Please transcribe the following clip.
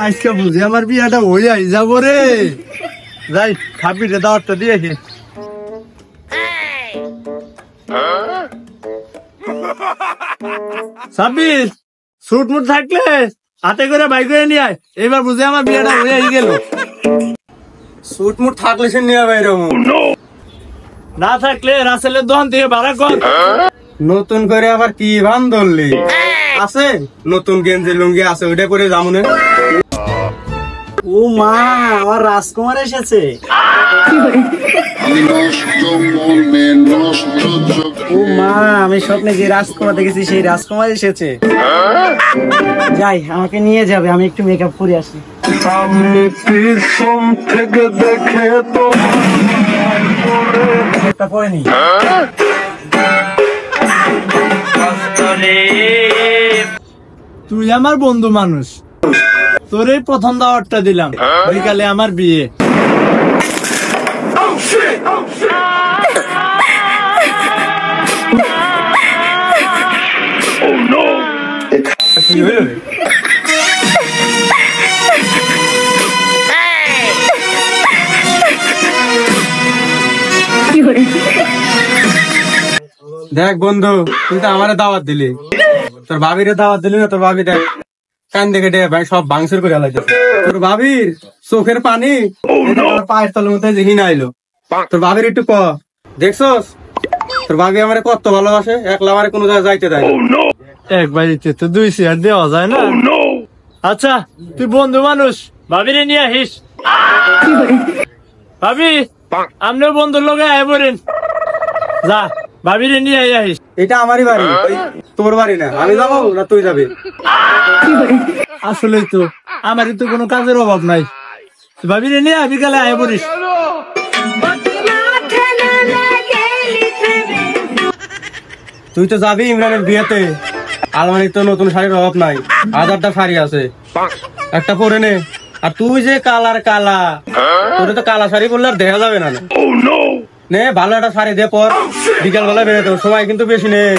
আজকে বুঝি আমার বিয়াটা হয়ে আই যাবো রে। যাই খাবিরে দাওয়াতটা দিয়েছি। ছাব্বিশ সুট মুট থাকলে হাতে করে বাইক করে নিয়ে আয়। এবার বুঝি আমার বিয়াটা হয়ে আই গেল। সুট মুট থাকলে সে নিয়ে বাইরে না থাকলে রাসেলের দোকান থেকে ভাড়া কর। নতুন করে আবার কি ভান ধরলি? আছে নতুন গেঞ্জি লুঙ্গি আছে, ওইটা করে যাবো না। ও মা, আমার রাজকুমার এসেছে। ও মা, আমি স্বপ্নে যে রাজকুমার দেখেছি সেই রাজকুমার এসেছে। যাই, আমাকে নিয়ে যাবে, আমি একটু মেকআপ করে আসি। আমি পিছন থেকে দেখে তো পড়েনি। তুই আমার বন্ধু মানুষ, তোর এই প্রথম দাওয়াতটা দিলাম, বিকালে আমার বিয়ে। দেখ বন্ধু, তুই তো আমারে দাওয়াত দিলি, তোর ভাবিরে দাওয়াত দিলি না? তোর ভাবি দেখ কান দেখে দে ভাই সব ভাঙচুর করে আলাইছে। তোর ভাবির চোখের পানি পায়ের তলের মধ্যে দেখি না আইলো। তোর ভাবির একটু ক, দেখছস তোর ভাবি আমারে কত ভালোবাসে, একলা আমারে কোনো জায়গায় যাইতে দেয়। এক বাড়িতে তো দুই চেয়ার দেওয়া যায় না। আচ্ছা তুই বন্ধু মানুষ, ভাবিরে নিয়ে আহিস। ভাবি আমরাও বন্ধুর লোকে আয় পড়েন, যা ভাবিরে নিয়ে আহিস। এটা আমারই বাড়ি, তোর বাড়ি না। আমি যাবো না তুই যাবি? আসলে তো আমারই তো কোনো কাজের অভাব নাই। ভাবিরে নিয়ে বিকালে আয় পড়িস। তুই তো যাবি ইমরানের বিয়েতে, আলমারির তো নতুন শাড়ির অভাব নাই, 1000টা শাড়ি আছে, একটা পরে নে। আর তুই যে কালার কালা, তোর তো কালা শাড়ি পরলে আর দেখা যাবে না। নে ভালো একটা শাড়ি দে পর, বিকাল বেলা বেরোতে সময় কিন্তু বেশি নেই।